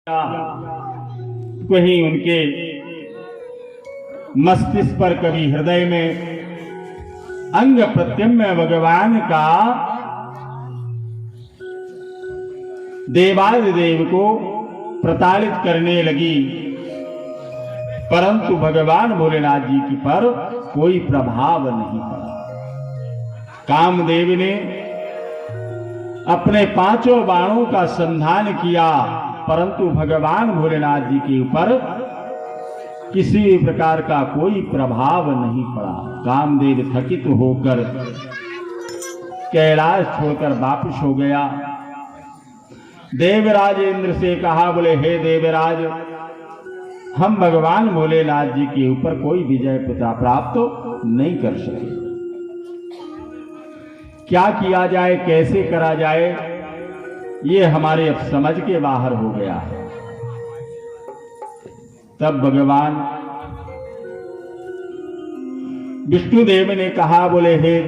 कहीं उनके मस्तिष्क पर, कभी हृदय में अंग प्रत्यंग भगवान का देवादिदेव को प्रताड़ित करने लगी, परंतु भगवान भोलेनाथ जी की पर कोई प्रभाव नहीं पड़ा। कामदेव ने अपने पांचों बाणों का संधान किया, परंतु भगवान भोलेनाथ जी के ऊपर किसी भी प्रकार का कोई प्रभाव नहीं पड़ा। कामदेव थकित होकर कैलाश छोड़कर वापस हो गया। देवराज इंद्र से कहा, बोले हे देवराज, हम भगवान भोलेनाथ जी के ऊपर कोई विजय प्राप्त नहीं कर सके, क्या किया जाए, कैसे करा जाए, ये हमारे अब समझ के बाहर हो गया है। तब भगवान विष्णुदेव ने कहा, बोले हे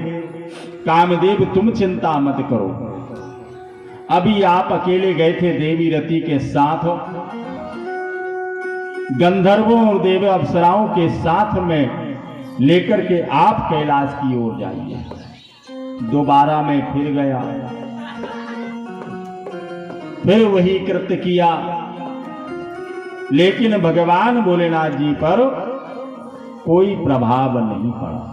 कामदेव, तुम चिंता मत करो, अभी आप अकेले गए थे देवी रति के साथ, गंधर्वों और देव अप्सराओं के साथ में लेकर के आप कैलाश की ओर जाइए। दोबारा मैं फिर गया, फिर वही कृत्य किया, लेकिन भगवान भोलेनाथ जी पर कोई प्रभाव नहीं पड़ा।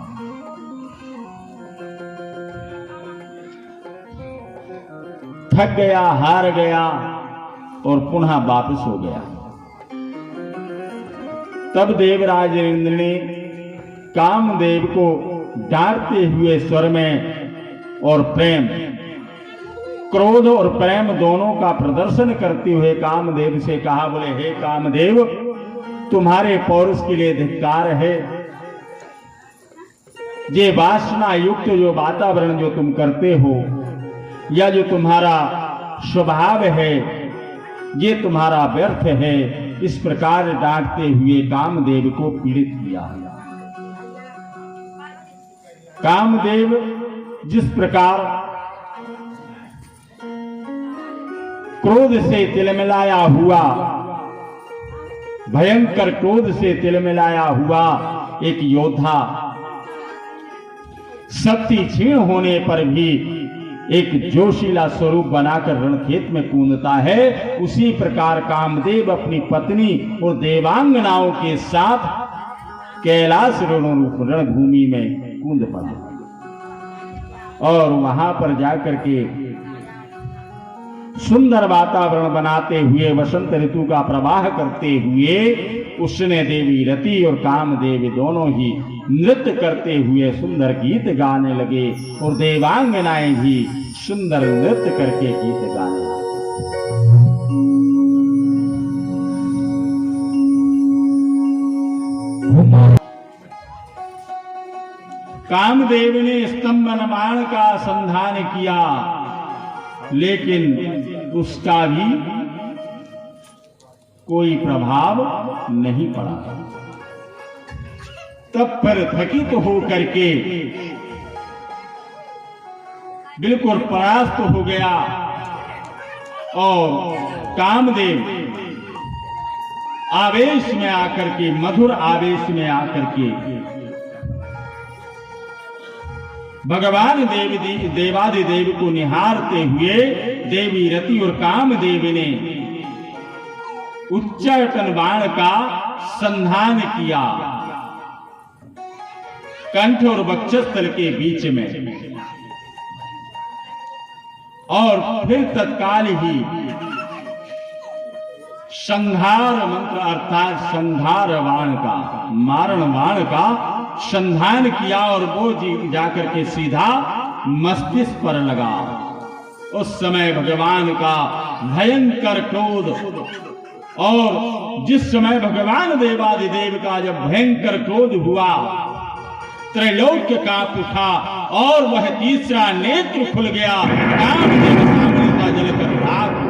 थक गया, हार गया और पुनः वापस हो गया। तब देवराज इंद्र ने कामदेव को डांटते हुए स्वर में और प्रेम, क्रोध और प्रेम दोनों का प्रदर्शन करते हुए कामदेव से कहा, बोले हे कामदेव, तुम्हारे पौरुष के लिए धिक्कार है। ये वासना युक्त जो वातावरण जो तुम करते हो, या जो तुम्हारा स्वभाव है, ये तुम्हारा व्यर्थ है। इस प्रकार डांटते हुए कामदेव को पीड़ित किया। कामदेव जिस प्रकार क्रोध से तिलमिलाया हुआ, भयंकर क्रोध से तिलमिलाया हुआ एक योद्धा शक्ति क्षीण होने पर भी एक जोशीला स्वरूप बनाकर रणखेत में कूदता है, उसी प्रकार कामदेव अपनी पत्नी और देवांगनाओं के साथ कैलाश रणभूमि में कूद पड़ा और वहां पर जाकर के सुंदर वातावरण बनाते हुए, वसंत ऋतु का प्रवाह करते हुए उसने देवी रति और कामदेव दोनों ही नृत्य करते हुए सुंदर गीत गाने लगे और देवांगनाएं भी सुंदर नृत्य करके गीत गाने लगे। कामदेव ने स्तंभन बाण का संधान किया, लेकिन उसका भी कोई प्रभाव नहीं पड़ा। तब पर थकित होकर के बिल्कुल परास्त हो गया और कामदेव आवेश में आकर के, मधुर आवेश में आकर के भगवान देवादिदेव को निहारते हुए देवी रति और कामदेव ने उच्चाटन बाण का संधान किया कंठ और वक्षस्थल के बीच में, और फिर तत्काल ही संहार मंत्र अर्थात संहार बाण का, मारण बाण का संधान किया और वो जाकर के सीधा मस्तिष्क पर लगा। उस समय भगवान का भयंकर क्रोध, और जिस समय भगवान देवादिदेव का जब भयंकर क्रोध हुआ, त्रैलोक्य कांप उठा और वह तीसरा नेत्र खुल गया। कामदेव सामने का जलकर राख।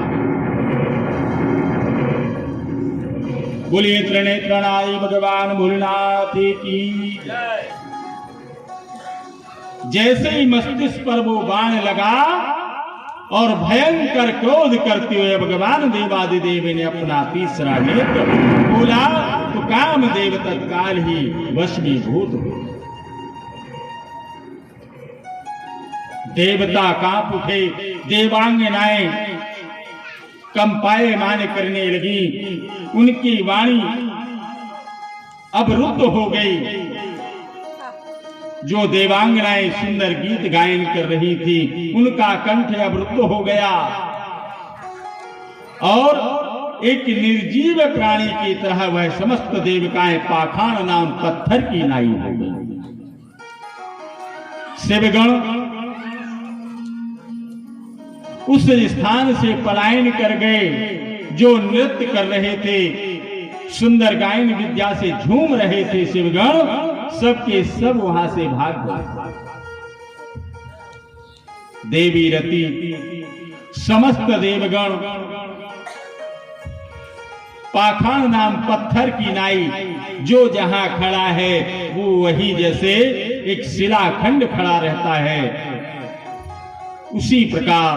बोलिए त्रिनेत्रनाय भगवान भोलेनाथ की जय। जैसे ही मस्तिष्क पर वो बाण लगा, और भयंकर क्रोध करते हुए भगवान देवादिदेव ने अपना तीसरा नेत्र खोला तो कामदेव तत्काल ही वशीभूत हुए। देवता कांप उठे, देवांगनाएं कंपायमान करने लगी, उनकी वाणी अवरुद्ध हो गई। जो देवांगनाएं सुंदर गीत गायन कर रही थी उनका कंठ अवरुद्ध हो गया और एक निर्जीव प्राणी की तरह वह समस्त देवताएं पाखान नाम पत्थर की नाई हो गई। शिवगण उस स्थान से पलायन कर गए। जो नृत्य कर रहे थे, सुंदर गायन विद्या से झूम रहे थे शिवगण, सबके सब वहां से भाग गए। देवी रति समस्त देवगण पाखान नाम पत्थर की नाई जो जहां खड़ा है वो वही जैसे एक शिलाखंड खड़ा रहता है, उसी प्रकार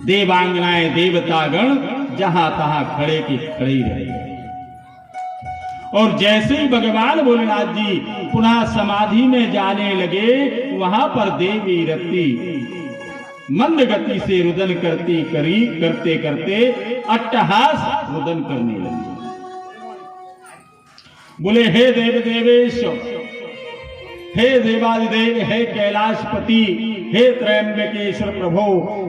देवांगनाएं देवतागण जहां तहां खड़े के खड़े ही रहे। और जैसे ही भगवान भोलेनाथ जी पुनः समाधि में जाने लगे, वहां पर देवी रति मंद गति से रुदन करते करते अट्टहास रुदन करने लगी। बोले, हे देव देवेश, हे देवादिदेव, हे कैलाशपति, हे त्रयंबकेश्वर प्रभु,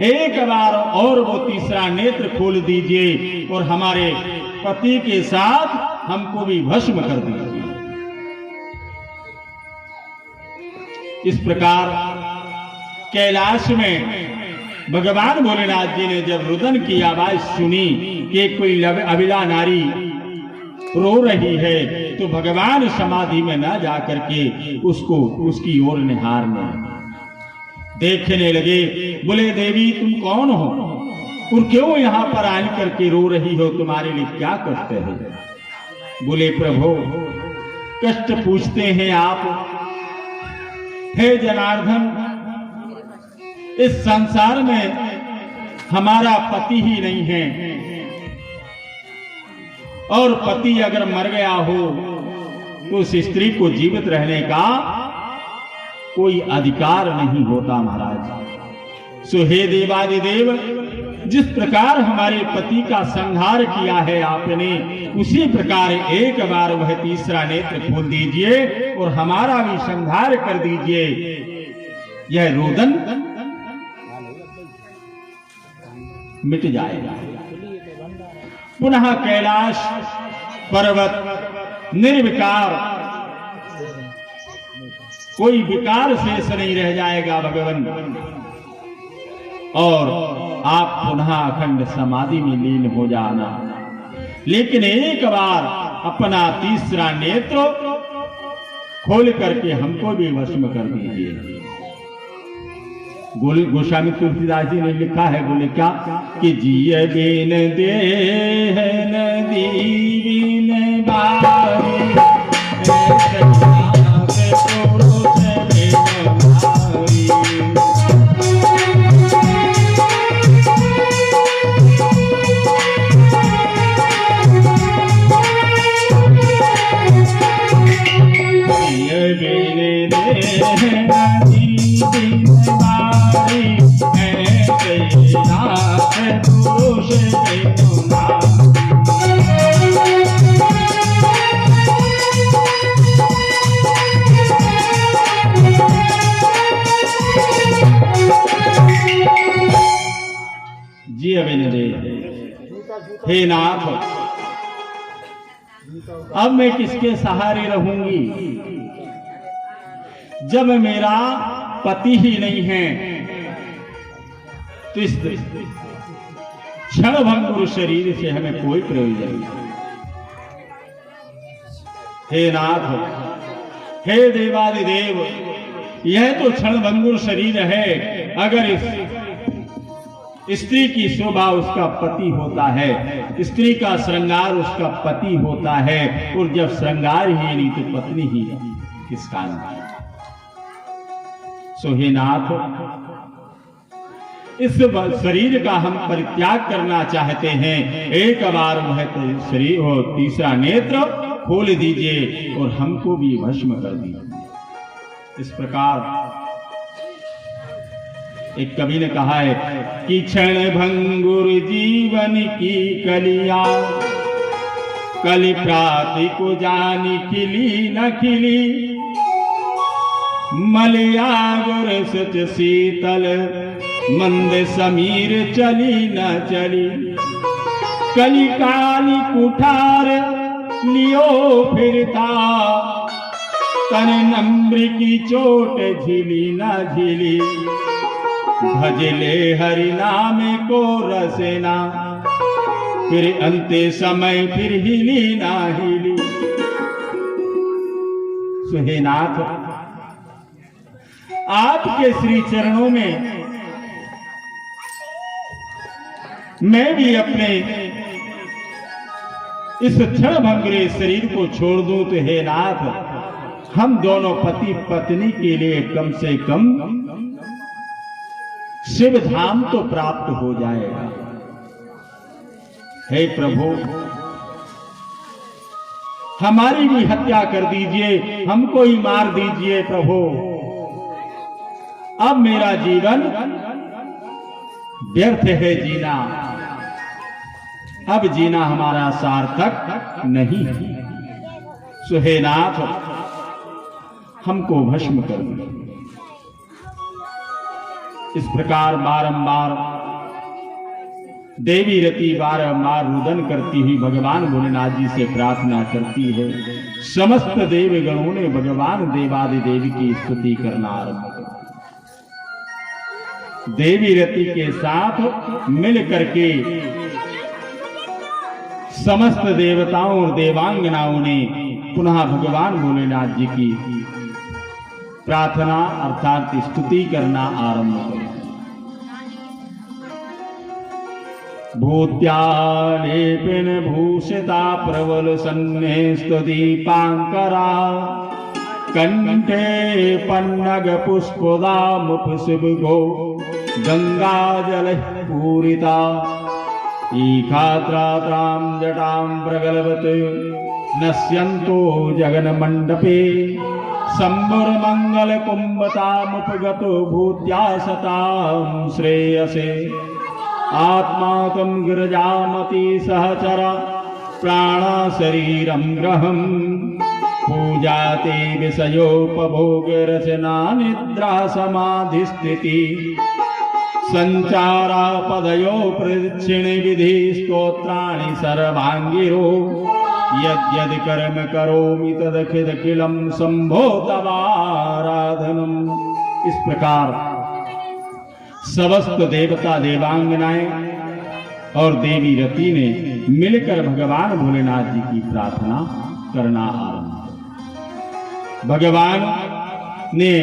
एक बार और वो तीसरा नेत्र खोल दीजिए और हमारे पति के साथ हमको भी भस्म कर दीजिए। इस प्रकार कैलाश में भगवान भोलेनाथ जी ने जब रुदन की आवाज सुनी कि कोई अबला नारी रो रही है, तो भगवान समाधि में न जाकर के उसको उसकी ओर निहारने देखने लगे। बोले, देवी तुम कौन हो और क्यों यहाँ पर आकर के रो रही हो, तुम्हारे लिए क्या कष्ट है? बोले, प्रभु कष्ट पूछते हैं आप। हे जनार्दन, इस संसार में हमारा पति ही नहीं है और पति अगर मर गया हो तो उस स्त्री को जीवित रहने का कोई अधिकार नहीं होता महाराज। सो हे देवादिदेव, जिस प्रकार हमारे पति का संहार किया है आपने, उसी प्रकार एक बार वह तीसरा नेत्र खोल दीजिए और हमारा भी संहार कर दीजिए। यह रोदन मिट जाएगा। पुनः कैलाश पर्वत निर्विकार, कोई विकार शेष नहीं रह जाएगा भगवान, और आप पुनः अखंड समाधि में लीन हो जाना। लेकिन एक बार अपना तीसरा नेत्र खोल करके हमको भी भस्म कर दीजिए। गोस्वामी तुलसीदास जी ने लिखा है, बोले क्या कि जिय बिन देह नदी बिन बारी, हे नाथ, अब मैं किसके सहारे रहूंगी जब मेरा पति ही नहीं है? तो इस क्षणभंगुर शरीर से हमें कोई प्रयोजन नहीं। हे नाथ, हे देवादिदेव, यह तो क्षणभंगुर शरीर है। अगर इस स्त्री की शोभा उसका पति होता है, स्त्री का श्रृंगार उसका पति होता है, और जब श्रृंगार ही नहीं तो पत्नी ही किस काम की? सो हे नाथ, इस शरीर का हम परित्याग करना चाहते हैं, एक बार वह शरीर हो तीसरा नेत्र खोल दीजिए और हमको भी भस्म कर दीजिए। इस प्रकार एक कवि ने कहा है कि क्षण भंगुर जीवन की कलिया, कलि प्राति को जानी खिली न खिली, मलिया गुर सच शीतल मंद समीर चली न चली, कली काली कुठार लियो फिरता, तन नम्र की चोट झिली न झिली, भजले हरि नाम को रसेना, फिर अंते समय फिर हिली ना हिली। हे नाथ, आपके श्री चरणों में मैं भी अपने इस क्षण भंगुरे शरीर को छोड़ दूं तो हे नाथ, हम दोनों पति पत्नी के लिए कम से कम शिव धाम तो प्राप्त हो जाएगा। हे प्रभु, हमारी भी हत्या कर दीजिए, हमको ही मार दीजिए प्रभु। अब मेरा जीवन व्यर्थ है जीना, अब जीना हमारा सार्थक नहीं है। सुहेनाथ, हमको भस्म कर दो। इस प्रकार बारंबार देवी रति बारंबार रुदन करती हुई भगवान भोलेनाथ जी से प्रार्थना करती है। समस्त देवगणों ने भगवान देवादिदेव की स्तुति करना आरंभ कर दिया। देवी रति के साथ मिल करके समस्त देवताओं और देवांगनाओं ने पुनः भगवान भोलेनाथ जी की प्रार्थना अर्थात स्तुति करना आरंभ कर। भूत्यालेपिन भूषिता प्रबल सन्नेस्त दीपांकरा, कंठे पन्नग पुष्पदा मुख शिव गो, गंगा जल पूरिता, ईखात्रात्रां जटां प्रगलवत, नश्यन्तो जगन मंडपे, शंभुर मंगल कुंभतामुपगतो भूत्या सतां श्रेयसे, आत्मा तम गिरजामति सहचरा, प्राण शरीरम ग्रहम, पूजाते विषयोपभोग रचना निद्रा समाधि स्थिति, संचारा पदयो प्रदक्षिण विधि स्तोत्राणि सर्वांगिरो, यद्यदि कर्म करोमि तदखिलम शंभो तवाराधनम। इस प्रकार समस्त देवता देवांगनाएं और देवी रति ने मिलकर भगवान भोलेनाथ जी की प्रार्थना करना आरंभ। भगवान ने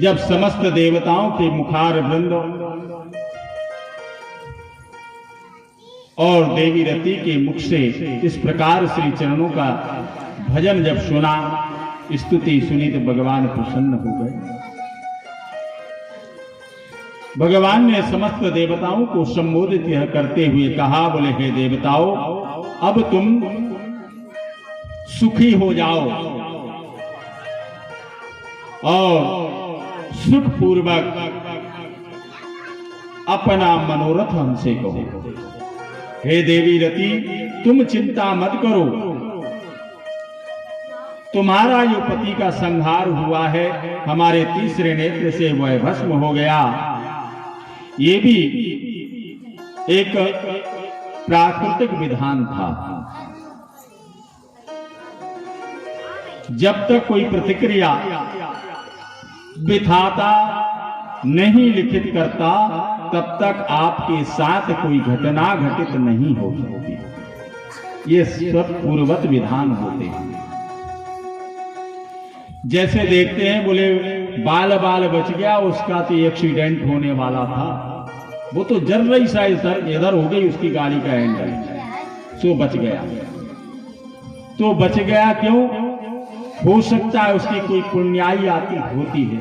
जब समस्त देवताओं के मुखार वृंद और देवी रति के मुख से इस प्रकार श्री चरणों का भजन जब सुना, स्तुति सुनी तो भगवान प्रसन्न हो गए। भगवान ने समस्त देवताओं को संबोधित करते हुए कहा, बोले हे देवताओं, अब तुम सुखी हो जाओ और सुख पूर्वक अपना मनोरथ हमसे कहो। हे देवी रति, तुम चिंता मत करो, तुम्हारा जो पति का संहार हुआ है, हमारे तीसरे नेत्र से वह भस्म हो गया। ये भी एक प्राकृतिक विधान था। जब तक कोई प्रतिक्रिया विधाता नहीं लिखित करता, तब तक आपके साथ कोई घटना घटित नहीं हो सकती। ये सब पूर्वत विधान होते हैं। जैसे देखते हैं, बोले बाल बाल बच गया, उसका तो एक्सीडेंट होने वाला था, वो तो जर रही सा इधर हो गई उसकी गाड़ी का हैंडल, सो बच गया। तो बच गया क्यों? हो सकता है उसकी कोई पुण्याई आती होती है,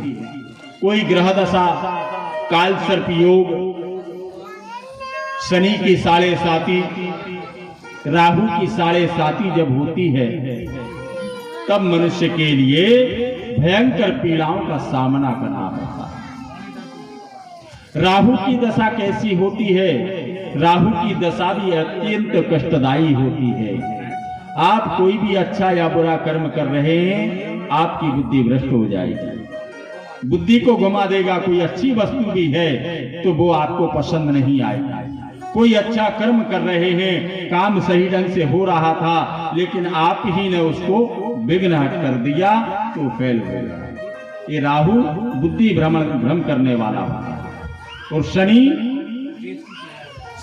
कोई ग्रह दशा, काल सर्प योग शनि की 7.5 राहु की 7.5 जब होती है तब मनुष्य के लिए भयंकर पीड़ाओं का सामना करना पड़ता है। राहु की दशा कैसी होती है? राहु की दशा भी अत्यंत कष्टदायी होती है। आप कोई भी अच्छा या बुरा कर्म कर रहे हैं, आपकी बुद्धि भ्रष्ट हो जाएगी, बुद्धि को घुमा देगा। कोई अच्छी वस्तु भी है तो वो आपको पसंद नहीं आएगी। कोई अच्छा कर्म कर रहे हैं, काम सही ढंग से हो रहा था, लेकिन आप ही ने उसको विघ्न कर दिया तो फेल हो गया। ये राहु बुद्धि भ्रम करने वाला होता है। और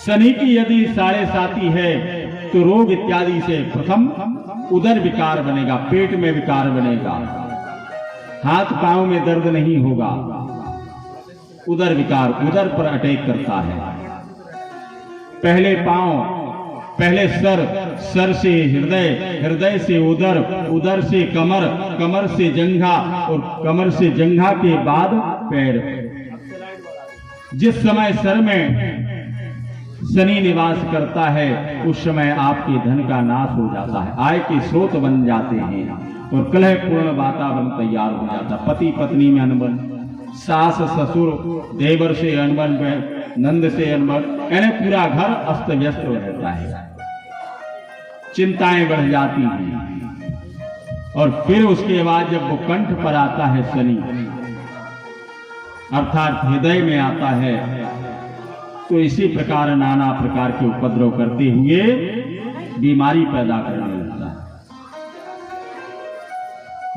शनि की यदि 7.5 है तो रोग इत्यादि से प्रथम उदर विकार बनेगा, पेट में विकार बनेगा, हाथ पांव में दर्द नहीं होगा। उदर विकार, उदर पर अटैक करता है। पहले पांव, पहले सर, सर से हृदय, हृदय से उदर, उदर से कमर, कमर से जंघा और कमर से जंघा के बाद पैर। जिस समय सर में शनि निवास करता है उस समय आपके धन का नाश हो जाता है, आय के स्रोत बन जाते हैं और कलहपूर्ण वातावरण तैयार हो जाता है। पति पत्नी में अनबन, सास ससुर देवर से अनबन, नंद से अनबन, यानी पूरा घर अस्त व्यस्त हो रहता है। चिंताएं बढ़ जाती हैं। और फिर उसके बाद जब वो कंठ पर आता है शनि, अर्थात हृदय में आता है, तो इसी प्रकार नाना प्रकार के उपद्रव करते हुए बीमारी पैदा करने लगता है,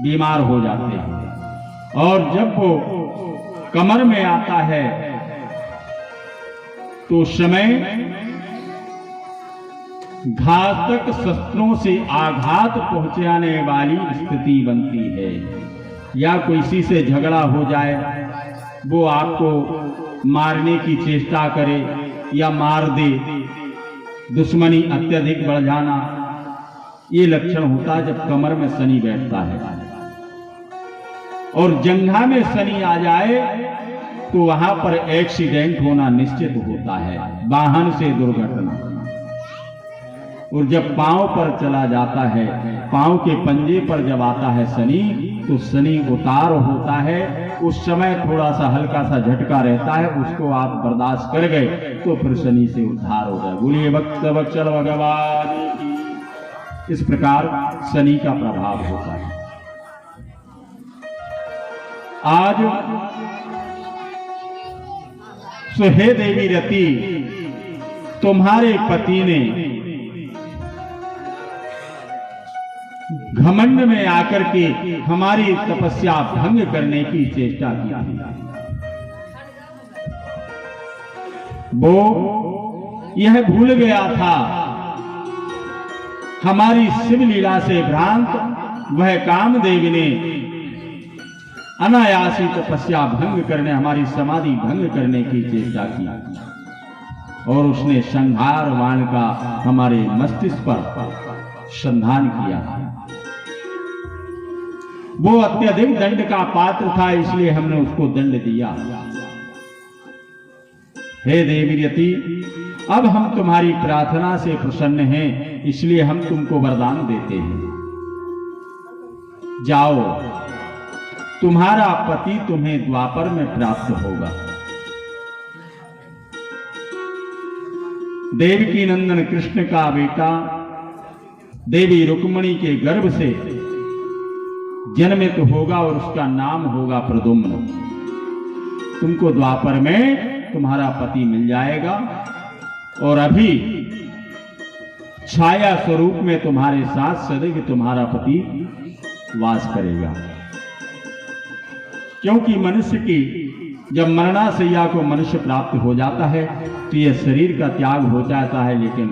बीमार हो जाते हैं। और जब वो कमर में आता है तो समय घातक शस्त्रों से आघात पहुंचाने वाली स्थिति बनती है। या किसी से झगड़ा हो जाए, वो आपको मारने की चेष्टा करे या मार दे, दुश्मनी अत्यधिक बढ़ जाना, ये लक्षण होता है जब कमर में शनि बैठता है। और जंघा में शनि आ जाए तो वहां पर एक्सीडेंट होना निश्चित होता है, वाहन से दुर्घटना। और जब पांव पर चला जाता है, पांव के पंजे पर जब आता है शनि, तो शनि उतार होता है। उस समय थोड़ा सा हल्का सा झटका रहता है, उसको आप बर्दाश्त कर गए तो फिर शनि से उद्धार हो जाए। बोलिए भक्त वत्सल भगवान। इस प्रकार शनि का प्रभाव होता है। आज हे देवी रति, तुम्हारे पति ने घमंड में आकर के हमारी तपस्या भंग करने की चेष्टा की थी। वो यह भूल गया था, हमारी शिव लीला से भ्रांत वह कामदेव ने अनायासी तपस्या भंग करने, हमारी समाधि भंग करने की चेष्टा की और उसने संहार बाण का हमारे मस्तिष्क पर संधान किया। वो अत्यधिक दंड का पात्र था, इसलिए हमने उसको दंड दिया। हे देवी यति, अब हम तुम्हारी प्रार्थना से प्रसन्न हैं, इसलिए हम तुमको वरदान देते हैं। जाओ, तुम्हारा पति तुम्हें द्वापर में प्राप्त होगा। देवकी नंदन कृष्ण का बेटा देवी रुक्मिणी के गर्भ से जन्मित होगा और उसका नाम होगा प्रद्युम्न। तुमको द्वापर में तुम्हारा पति मिल जाएगा और अभी छाया स्वरूप में तुम्हारे साथ सदैव तुम्हारा पति वास करेगा। क्योंकि मनुष्य की जब मरणाशय्या को मनुष्य प्राप्त हो जाता है तो यह शरीर का त्याग हो जाता है, लेकिन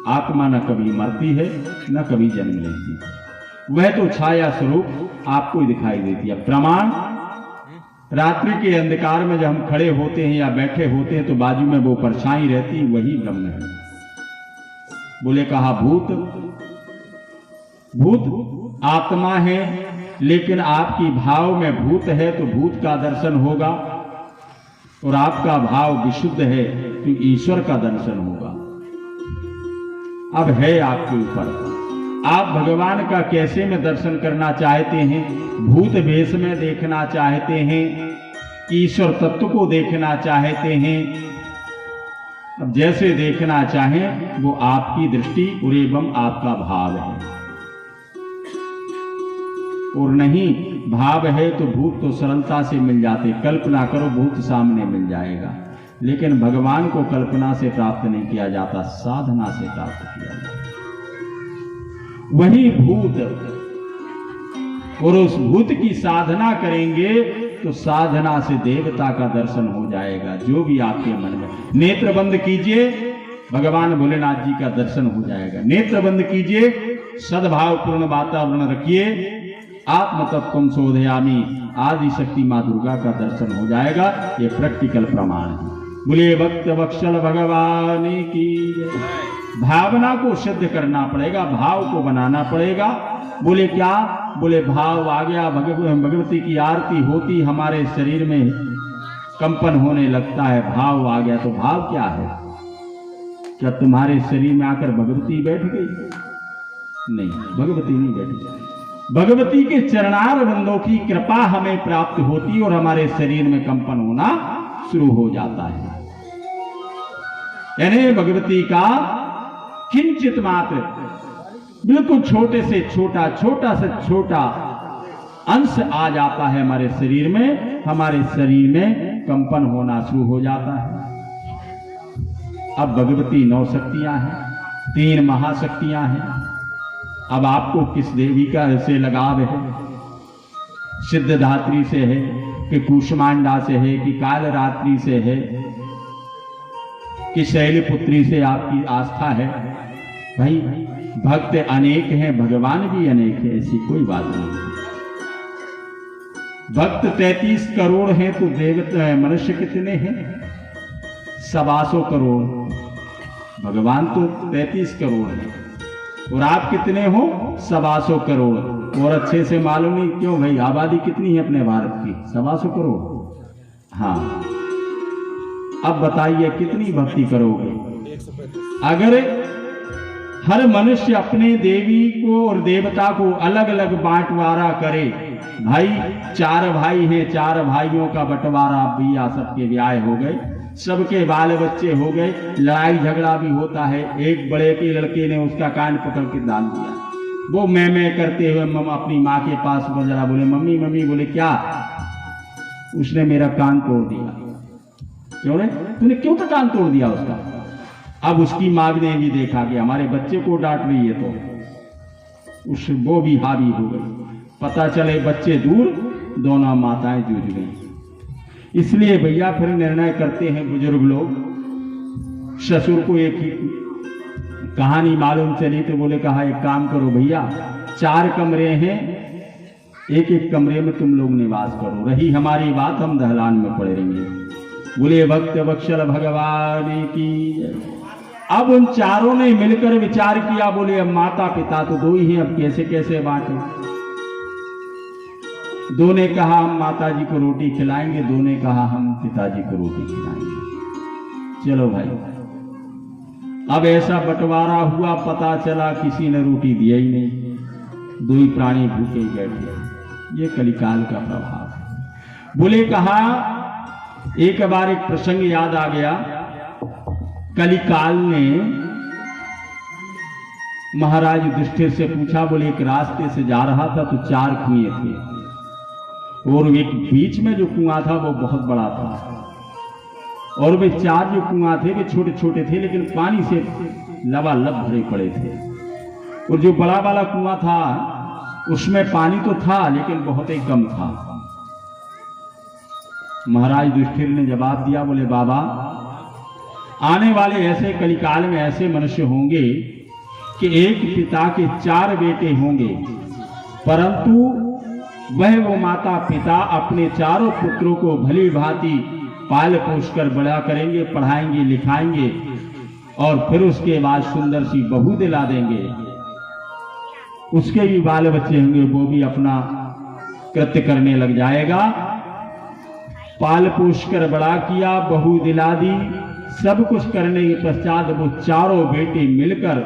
आत्मा न कभी मरती है न कभी जन्म लेती। वह तो छाया स्वरूप आपको ही दिखाई देती है। प्रमाण, रात्रि के अंधकार में जब हम खड़े होते हैं या बैठे होते हैं तो बाजू में वो परछाई रहती, वही ब्रह्म है। बोले कहा भूत, भूत आत्मा है, लेकिन आपकी भाव में भूत है तो भूत का दर्शन होगा। और आपका भाव विशुद्ध है तो ईश्वर का दर्शन होगा। अब है आपके ऊपर, आप भगवान का कैसे में दर्शन करना चाहते हैं? भूत वेश में देखना चाहते हैं, ईश्वर तत्व को देखना चाहते हैं? अब जैसे देखना चाहें वो आपकी दृष्टि और एवं आपका भाव है। और नहीं भाव है तो भूत तो सरलता से मिल जाते, कल्पना करो भूत सामने मिल जाएगा। लेकिन भगवान को कल्पना से प्राप्त नहीं किया जाता, साधना से प्राप्त किया जाता। वही भूत, और उस भूत की साधना करेंगे तो साधना से देवता का दर्शन हो जाएगा। जो भी आपके मन में, नेत्र बंद कीजिए, भगवान भोलेनाथ जी का दर्शन हो जाएगा। नेत्र बंद कीजिए, सद्भाव पूर्ण वातावरण रखिए, आत्म तत्वम शोधयामी, आदि शक्ति मां दुर्गा का दर्शन हो जाएगा। ये प्रैक्टिकल प्रमाण है। बोले भक्त वत्सल भगवान की। भावना को सिद्ध करना पड़ेगा, भाव को बनाना पड़ेगा। बोले क्या? बोले भाव आ गया, भगवती की आरती होती हमारे शरीर में कंपन होने लगता है, भाव आ गया। तो भाव क्या है? क्या तुम्हारे शरीर में आकर भगवती बैठ गई? नहीं, भगवती नहीं बैठी। भगवती के चरणार बंदों की कृपा हमें प्राप्त होती और हमारे शरीर में कंपन होना शुरू हो जाता है। यानी भगवती का किंचित मात्र, बिल्कुल छोटे से छोटा, छोटा से छोटा अंश आ जाता है हमारे शरीर में, हमारे शरीर में कंपन होना शुरू हो जाता है। अब भगवती 9 शक्तियां हैं, 3 महाशक्तियां हैं। अब आपको किस देवी का से लगाव है? सिद्धधात्री से है कि कूष्मांडा से है कि कालरात्रि से है कि शैलपुत्री से आपकी आस्था है? भाई भक्त अनेक हैं, भगवान भी अनेक है, ऐसी कोई बात नहीं। भक्त 33 करोड़ हैं तो देवता मनुष्य कितने हैं? 125 करोड़। भगवान तो 33 करोड़ है और आप कितने हो? 125 करोड़। और अच्छे से मालूम नहीं क्यों भाई, आबादी कितनी है अपने भारत की? 125 करोड़। हाँ, अब बताइए कितनी भक्ति करोगे? अगर हर मनुष्य अपने देवी को और देवता को अलग अलग बांटवारा करे, भाई 4 भाई हैं, 4 भाइयों का बंटवारा बिया, सबके ब्याह हो गए, सबके बाल बच्चे हो गए, लड़ाई झगड़ा भी होता है। एक बड़े के लड़के ने उसका कान पकड़ के दान दिया, वो मैं करते हुए अपनी माँ के पास जरा बोले मम्मी मम्मी, बोले क्या? उसने मेरा कान तोड़ दिया। क्यों रे? तूने क्यों तो कान तोड़ दिया उसका? अब उसकी माँ ने भी देखा कि हमारे बच्चे को डांट रही है तो वो भी हावी हो गई। पता चले बच्चे दूर, दोनों माताएं जूझ गई। इसलिए भैया फिर निर्णय करते हैं बुजुर्ग लोग। ससुर को एक ही कहानी मालूम चली तो बोले कहा एक काम करो भैया, 4 कमरे हैं, एक एक कमरे में तुम लोग निवास करो, रही हमारी बात हम दहलान में पड़े रहेंगे। बोले भक्त वत्सल भगवान की। अब उन चारों ने मिलकर विचार किया, बोले अब माता पिता तो 2 ही हैं, अब कैसे कैसे बांटे? 2 ने कहा हम माता जी को रोटी खिलाएंगे, 2 ने कहा हम पिताजी को रोटी खिलाएंगे। चलो भाई, अब ऐसा बंटवारा हुआ, पता चला किसी ने रोटी दिया ही नहीं, 2 ही प्राणी भूखे ही बैठे। ये कलिकाल का प्रभाव है। बोले कहा एक बार एक प्रसंग याद आ गया। कलिकाल ने महाराज युधिष्ठिर से पूछा, बोले एक रास्ते से जा रहा था तो 4 कुएं थे और एक बीच में जो कुआं था वो बहुत बड़ा था और वे 4 जो कुआं थे वे छोटे छोटे थे लेकिन पानी से लबालब भरे पड़े थे। और जो बड़ा वाला कुआं था उसमें पानी तो था लेकिन बहुत ही कम था। महाराज युधिष्ठिर ने जवाब दिया, बोले बाबा आने वाले ऐसे कलिकाल में ऐसे मनुष्य होंगे कि एक पिता के 4 बेटे होंगे, परंतु वो माता पिता अपने 4 पुत्रों को भली भांति पाल पोष कर बड़ा करेंगे, पढ़ाएंगे लिखाएंगे और फिर उसके बाद सुंदर सी बहू दिला देंगे। उसके भी बाल बच्चे होंगे, वो भी अपना कृत्य करने लग जाएगा पाल पोष कर बड़ा किया, बहू दिला दी। सब कुछ करने के पश्चात वो चारों बेटे मिलकर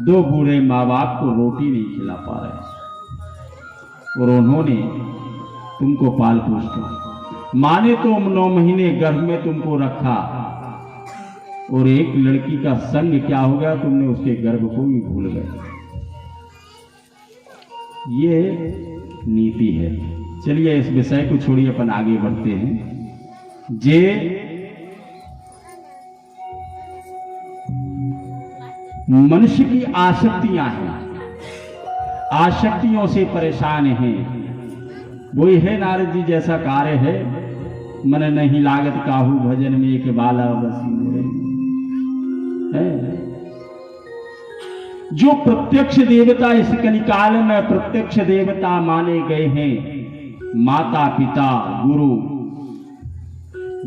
दो बूढ़े माँ बाप को रोटी नहीं खिला पा रहे और उन्होंने तुमको पाल पोष किया। माँ ने तो 9 महीने गर्भ में तुमको रखा और एक लड़की का संग क्या हो गया, तुमने उसके गर्भ को भी भूल गए। ये नीति है। चलिए इस विषय को छोड़िए, अपन आगे बढ़ते हैं। जे मनुष्य की आसक्तियां हैं, आसक्तियों से परेशान हैं। वही है नारद जी जैसा कार्य है, मन नहीं लागत काहू भजन में एक बाला बसी है। जो प्रत्यक्ष देवता इस कलिकाल में प्रत्यक्ष देवता माने गए हैं, माता पिता गुरु,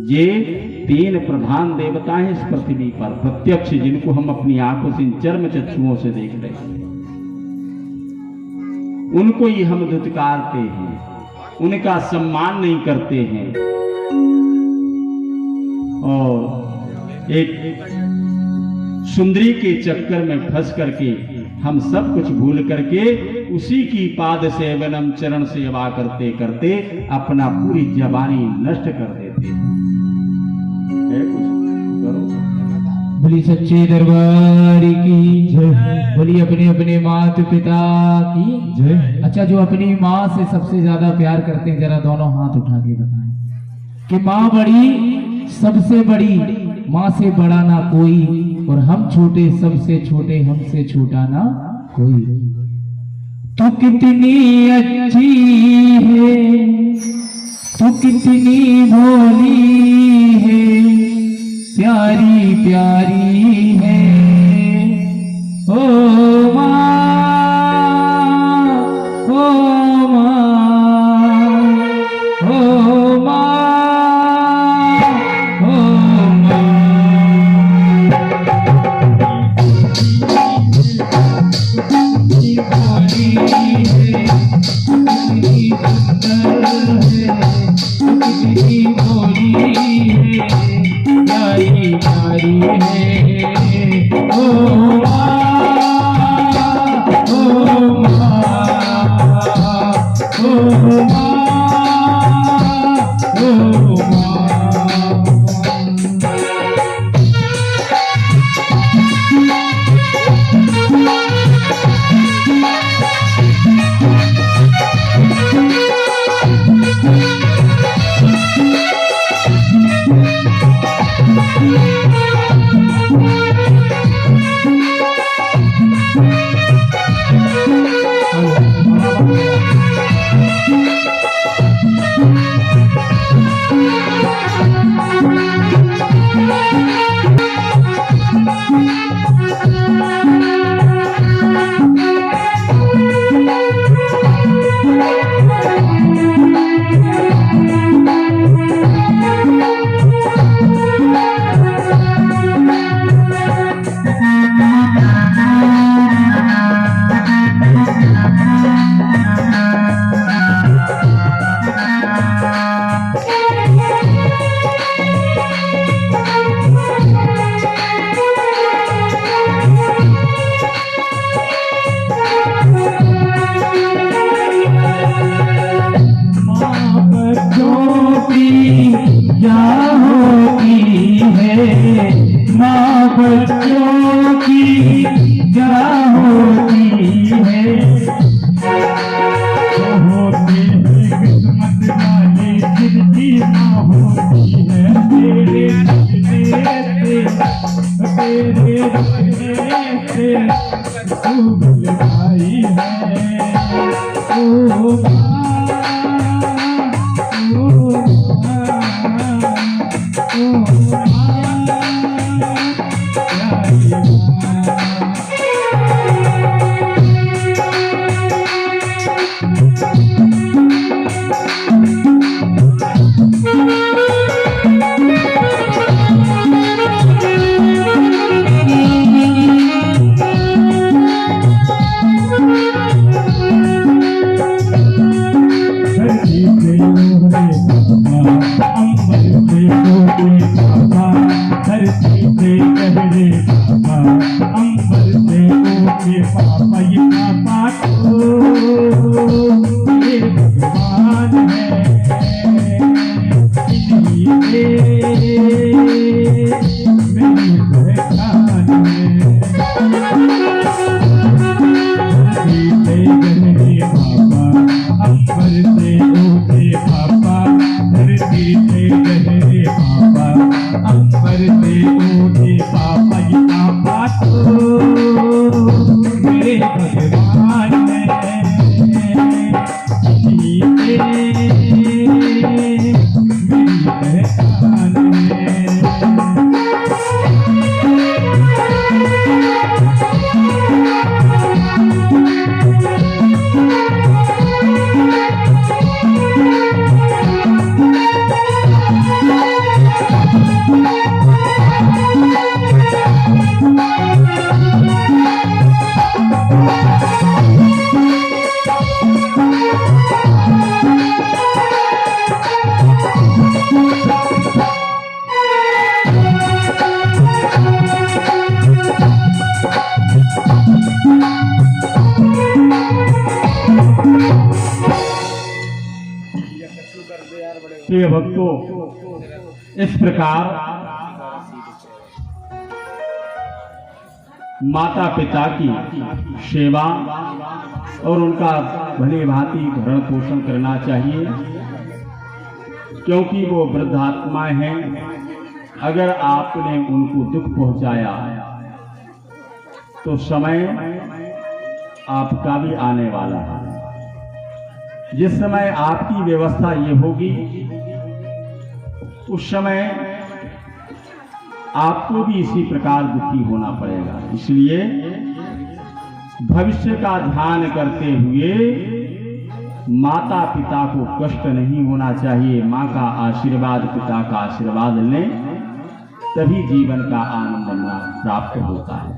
ये 3 प्रधान देवता हैं इस पृथ्वी पर प्रत्यक्ष, जिनको हम अपनी आंखों से चर्म चक्षुओं से देख रहे हैं। उनको ही हम धुतकारते हैं, उनका सम्मान नहीं करते हैं और एक सुंदरी के चक्कर में फंस करके हम सब कुछ भूल करके उसी की पाद सेवनम चरण सेवा करते करते अपना पूरी जवानी नष्ट कर देते हैं। कुछ करो। बोली सच्चे दरबार की जय। बोली अपने अपने माता पिता की जय। अच्छा, जो अपनी माँ से सबसे ज्यादा प्यार करते हैं, जरा दोनों हाथ उठा के बताएं कि माँ बड़ी, सबसे बड़ी, माँ से बड़ा ना कोई, और हम छोटे, सबसे छोटे, हमसे छोटा ना कोई। तू कितनी अच्छी है, तू कितनी भोली है, प्यारी प्यारी है ओ माँ, ओ माँ, ओ माँ, ओ माँ। बच्चों की क्या होती है, होती है किस्मत वाली जिनकी माँ होती है। तेरे रखने से खूब लगाई है ओ पापा को ये भगवान है, इन्हीं मेरी पहचान है। धरती से गहरे पापा, अंबर से ऊंचे पापा, धरती से गहरे पापा, अंबर से ऊंचे पापा, ये पापा तो मेरे भगवान है, ये मेरी पहचान है। प्रिय भक्तों, इस प्रकार माता पिता की सेवा और उनका भली भांति भरण पोषण करना चाहिए, क्योंकि वो वृद्धात्माएं हैं। अगर आपने उनको दुख पहुंचाया तो समय आपका भी आने वाला है। जिस समय आपकी व्यवस्था ये होगी, उस समय आपको भी इसी प्रकार दुखी होना पड़ेगा। इसलिए भविष्य का ध्यान करते हुए माता पिता को कष्ट नहीं होना चाहिए। माँ का आशीर्वाद, पिता का आशीर्वाद लें, तभी जीवन का आनंद प्राप्त होता है।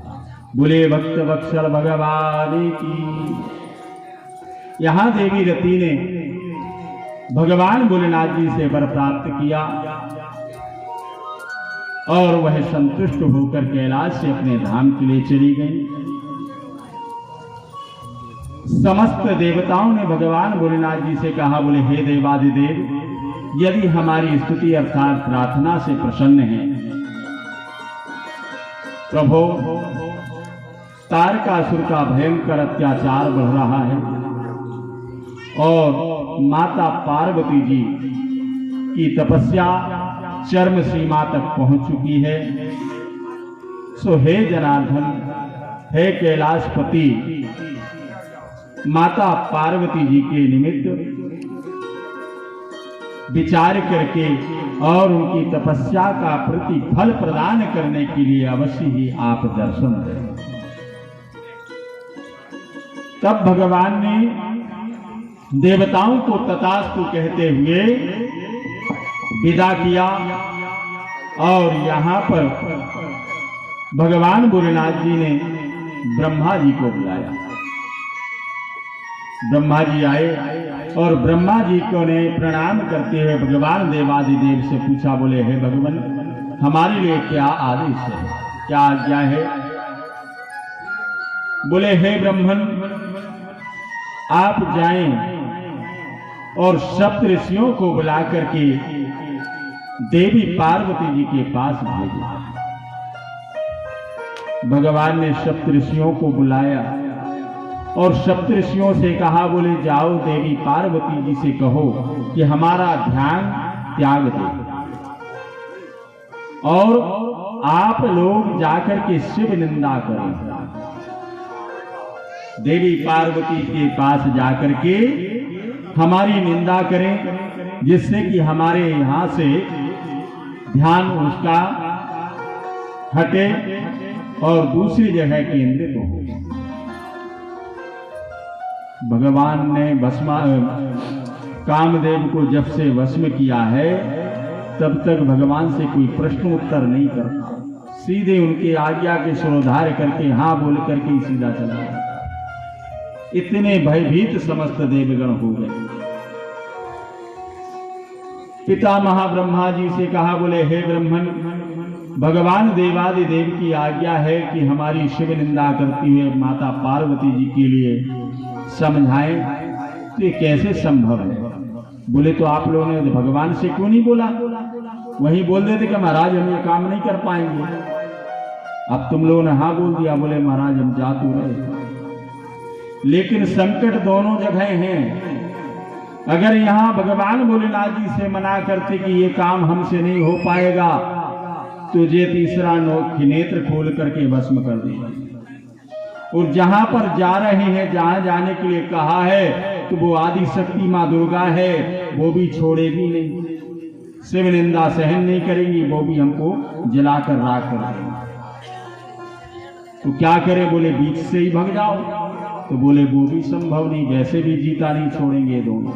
बोले भक्त वत्सल भगवान की। यहाँ देवी रति ने भगवान भोलेनाथ जी से वर प्राप्त किया और वह संतुष्ट होकर कैलाश से अपने धाम के लिए चली गई। समस्त देवताओं ने भगवान भोलेनाथ जी से कहा, बोले हे देवादिदेव, यदि हमारी स्तुति अर्थात प्रार्थना से प्रसन्न है, प्रभो तारकासुर का भयंकर अत्याचार बढ़ रहा है और माता पार्वती जी की तपस्या चरम सीमा तक पहुंच चुकी है, सो हे जनार्दन, हे कैलाशपति, माता पार्वती जी के निमित्त विचार करके और उनकी तपस्या का प्रतिफल प्रदान करने के लिए अवश्य ही आप दर्शन दें। तब भगवान ने देवताओं को तथास्तु कहते हुए विदा किया और यहाँ पर भगवान भोलेनाथ जी ने ब्रह्मा जी को बुलाया। ब्रह्मा जी आए और ब्रह्मा जी को ने प्रणाम करते हुए भगवान देवादिदेव से पूछा, बोले हे भगवान, हमारे लिए क्या आदेश है, क्या आज्ञा है? बोले हे ब्रह्मन, आप जाएं और सप्त ऋषियों को बुला करके देवी पार्वती जी के पास भेजा। भगवान ने सप्त ऋषियों को बुलाया और सप्त ऋषियों से कहा, बोले जाओ देवी पार्वती जी से कहो कि हमारा ध्यान त्याग दे और आप लोग जाकर के शिव निंदा करें। देवी पार्वती के पास जाकर के हमारी निंदा करें, जिससे कि हमारे यहाँ से ध्यान उसका हटे और दूसरी जगह केंद्रित हो। भगवान ने कामदेव को जब से वश में किया है, तब तक भगवान से कोई प्रश्न उत्तर नहीं करता, सीधे उनकी आज्ञा के सिरोधार्य करके हाँ बोल करके ही सीधा चला गया। इतने भयभीत समस्त देवगण हो गए। पिता महाब्रह्मा जी से कहा, बोले हे ब्रह्मन, भगवान देवादिदेव की आज्ञा है कि हमारी शिव निंदा करती हुए माता पार्वती जी के लिए समझाएं, तो ये कैसे संभव है? बोले तो आप लोगों ने भगवान से क्यों नहीं बोला? वहीं बोल देते कि महाराज हम ये काम नहीं कर पाएंगे। अब तुम लोगों ने हाँ बोल दिया, बोले महाराज हम जा तो रहे, लेकिन संकट दोनों जगह हैं। अगर यहाँ भगवान भोलेनाथ जी से मना करते कि ये काम हमसे नहीं हो पाएगा, तो ये तीसरा नेत्र खोल करके भस्म कर देगा। और जहां पर जा रहे हैं, जहां जाने के लिए कहा है, तो वो आदि शक्ति माँ दुर्गा है, वो भी छोड़ेगी नहीं, शिव निंदा सहन नहीं करेंगी, वो भी हमको जलाकर राख कर देंगे। तो क्या करें? बोले बीच से ही भाग जाओ। तो बोले वो भी संभव नहीं, वैसे भी जीता नहीं छोड़ेंगे दोनों।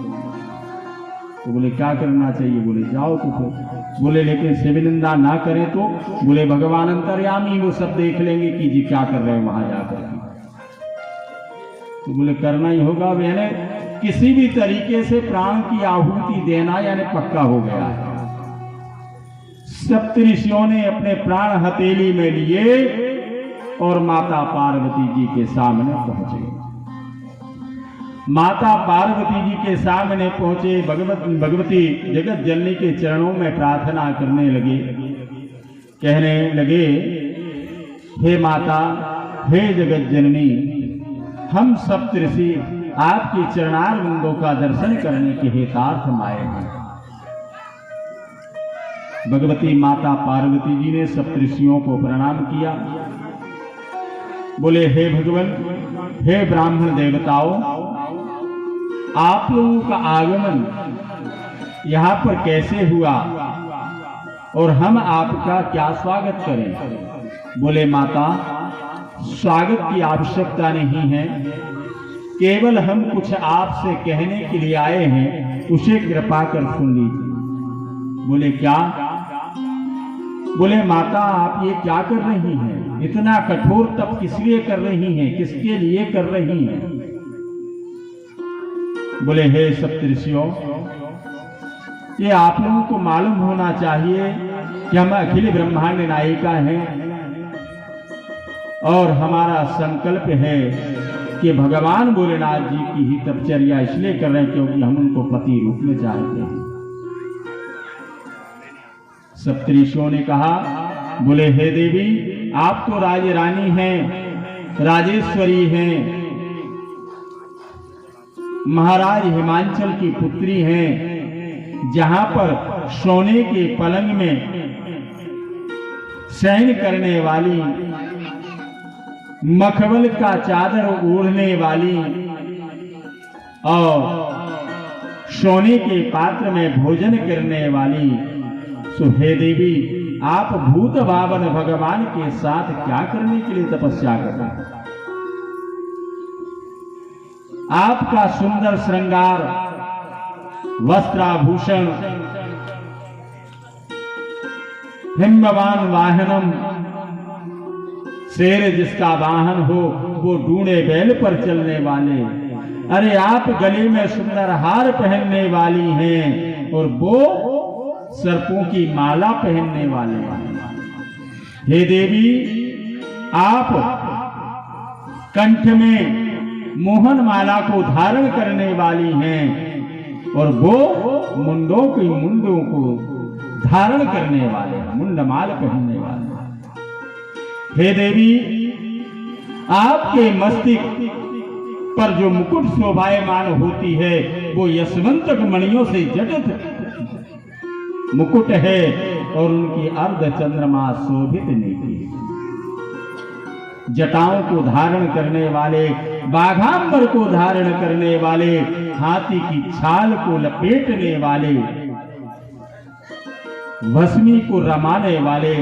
तो बोले क्या करना चाहिए? बोले जाओ तो फिर। बोले लेकिन शिव निंदा ना करें तो? बोले भगवान अंतर्यामी, वो सब देख लेंगे कि जी क्या कर रहे हैं वहां जाकर। तो बोले करना ही होगा, मैंने किसी भी तरीके से प्राण की आहुति देना यानी पक्का हो गया है। सप्तऋषियों ने अपने प्राण हथेली में लिए और माता पार्वती जी के सामने पहुंचे। माता पार्वती जी के सामने पहुंचे, भगवती जगत जननी के चरणों में प्रार्थना करने लगे, कहने लगे, हे माता, हे जगत जननी, हम सप्तऋषि आपके चरणार बिंदों का दर्शन करने के हेतार्थ आए हैं। भगवती माता पार्वती जी ने सप्तऋषियों को प्रणाम किया। बोले हे भगवान, हे ब्राह्मण देवताओं, आप लोगों का आगमन यहाँ पर कैसे हुआ और हम आपका क्या स्वागत करें? बोले माता, स्वागत की आवश्यकता नहीं है, केवल हम कुछ आपसे कहने के लिए आए हैं, उसे कृपा कर सुन लीजिए। बोले क्या? बोले माता, आप ये क्या कर रही हैं? इतना कठोर तप किस लिए कर रही हैं? किसके लिए कर रही हैं? बोले हे सप्तऋषियों, ये आप लोगों को मालूम होना चाहिए कि हम अखिल ब्रह्मांड नायिका हैं और हमारा संकल्प है कि भगवान भोलेनाथ जी की ही तपचर्या इसलिए कर रहे हैं क्योंकि हम उनको पति रूप में चाहते हैं। सप्तऋषियों ने कहा, बोले हे देवी, आप तो राजरानी हैं, राजेश्वरी हैं, महाराज हिमांचल की पुत्री हैं, जहां पर सोने के पलंग में शयन करने वाली, मखमल का चादर ओढ़ने वाली और सोने के पात्र में भोजन करने वाली, सो हे देवी, आप भूत भावन भगवान के साथ क्या करने के लिए तपस्या कर रहे हैं? आपका सुंदर श्रृंगार, वस्त्राभूषण, हिमवान वाहनम, शेर जिसका वाहन हो, वो ढूंढे बैल पर चलने वाले, अरे आप गले में सुंदर हार पहनने वाली हैं और वो सर्पों की माला पहनने वाले हैं। हे देवी, आप कंठ में मोहन माला को धारण करने वाली हैं और वो मुंडों को धारण करने वाले, मुंडमाल पहनने वाले। हे देवी, आपके मस्तिष्क पर जो मुकुट शोभायमान होती है, वो यशवंतक मणियों से जटित मुकुट है और उनकी अर्ध चंद्रमा शोभित नीति। जटाओं को धारण करने वाले, बाघांबर को धारण करने वाले, हाथी की छाल को लपेटने वाले, भस्मी को रमाने वाले,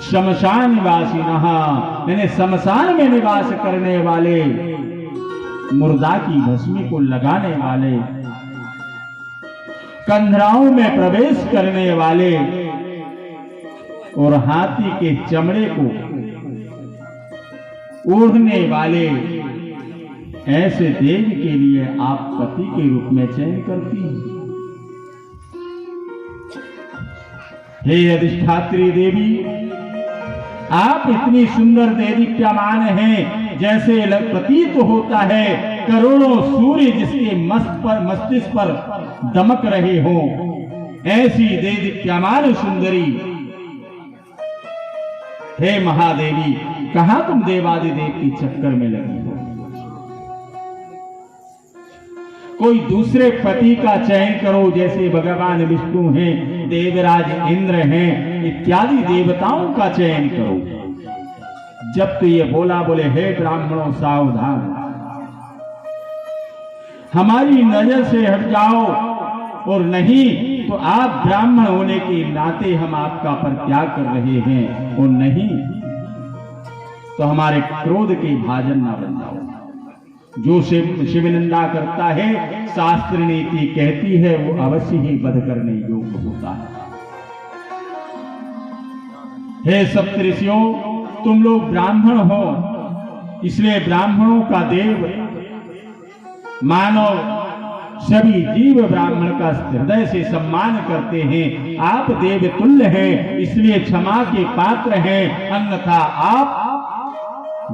शमशान निवासी यानी शमशान में निवास करने वाले, मुर्दा की भस्मी को लगाने वाले, कंधराओं में प्रवेश करने वाले और हाथी के चमड़े को ओढ़ने वाले, ऐसे देव के लिए आप पति के रूप में चयन करती हैं। हे अधिष्ठात्री देवी, आप इतनी सुंदर देदीप्यमान हैं, जैसे प्रतीत होता है करोड़ों सूर्य जिसके मस्तिष्क पर दमक रहे हों। ऐसी देदीप्यमान सुंदरी हे महादेवी, कहां तुम देवादिदेव की चक्कर में लगी हो? कोई दूसरे पति का चयन करो, जैसे भगवान विष्णु हैं, देवराज इंद्र हैं, इत्यादि देवताओं का चयन करो। जब तो ये बोला, बोले हे ब्राह्मणों सावधान, हमारी नजर से हट जाओ, और नहीं तो आप ब्राह्मण होने के नाते हम आपका परित्याग कर रहे हैं, और नहीं तो हमारे क्रोध के भाजन ना बन जाओ। जो शिव निंदा करता है, शास्त्र नीति कहती है, वो अवश्य ही वध करने योग्य होता है। हे सप्तऋषियों, तुम लोग ब्राह्मण हो, इसलिए ब्राह्मणों का देव मानव सभी जीव ब्राह्मण का हृदय से सम्मान करते हैं। आप देव तुल्य हैं, इसलिए क्षमा के पात्र हैं, अन्यथा आप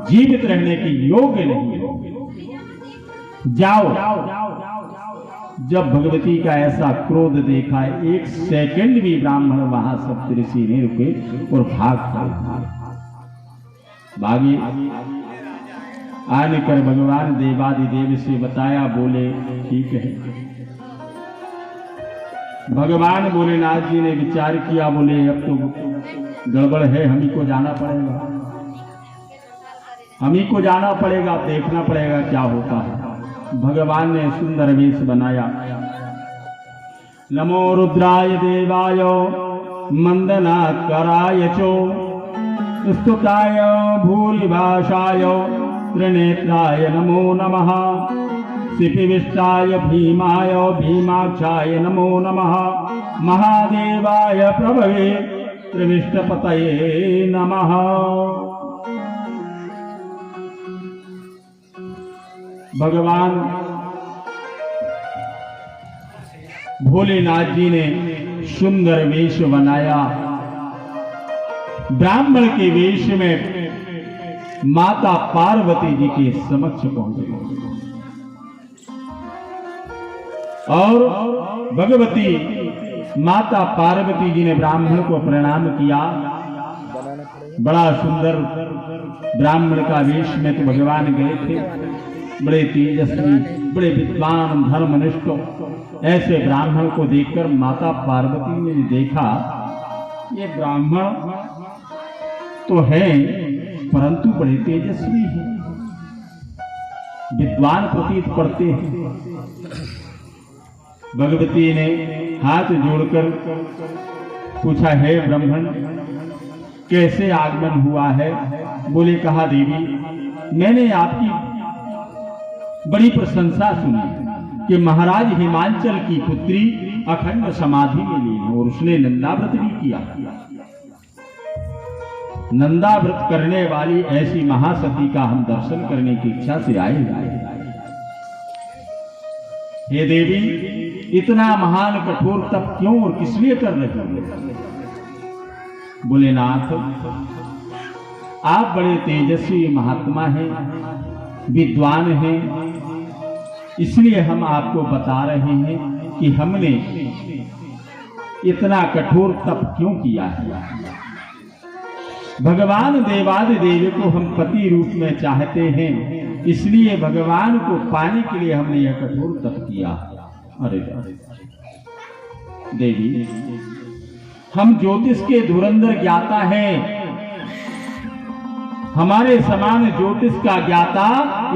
जीवित रहने के योग्य नहीं हो। जाओ। जब भगवती का ऐसा क्रोध देखा, एक सेकंड भी ब्राह्मण वहां सप्तऋषि नहीं रुके और भागे। आने कर भगवान देवादिदेव से बताया, बोले ठीक है। भगवान भोलेनाथ जी ने विचार किया, बोले अब तो गड़बड़ है, हम ही को जाना पड़ेगा, हम ही को जाना पड़ेगा, देखना पड़ेगा क्या होता है। भगवान ने सुंदर वेश बनाया। नमो रुद्राय देवाय मंदनाकराय चो स्तुताय भूरिभाषाय त्रिनेत्राय नमो नमः। सिपिविष्टाय भीमाय भीमाक्षाय नमो नमः। महादेवाय प्रभवे त्रिविष्टपतये नमः। भगवान भोलेनाथ जी ने सुंदर वेश बनाया। ब्राह्मण के वेश में माता पार्वती जी के समक्ष पहुंचे और भगवती माता पार्वती जी ने ब्राह्मण को प्रणाम किया। बड़ा सुंदर ब्राह्मण का वेश में तो भगवान गए थे, बड़े तेजस्वी, बड़े विद्वान, धर्मनिष्ठ। ऐसे ब्राह्मण को देखकर माता पार्वती ने देखा, ये ब्राह्मण तो है परंतु बड़े तेजस्वी हैं, विद्वान प्रतीत पड़ते हैं। भगवती ने हाथ जोड़कर पूछा, है ब्राह्मण कैसे आगमन हुआ है? बोले, कहा देवी, मैंने आपकी बड़ी प्रशंसा सुनी कि महाराज हिमांचल की पुत्री अखंड समाधि में लीन और उसने नंदाव्रत भी किया। नंदाव्रत करने वाली ऐसी महासती का हम दर्शन करने की इच्छा से आए। हे देवी, इतना महान कठोर तप क्यों और किस लिए कर रहे हो? बोले, नाथ, आप बड़े तेजस्वी महात्मा हैं, विद्वान हैं, इसलिए हम आपको बता रहे हैं कि हमने इतना कठोर तप क्यों किया है। भगवान देवादिदेव को हम पति रूप में चाहते हैं, इसलिए भगवान को पाने के लिए हमने यह कठोर तप किया। अरे देवी, हम ज्योतिष के धुरंधर ज्ञाता हैं, हमारे समान ज्योतिष का ज्ञाता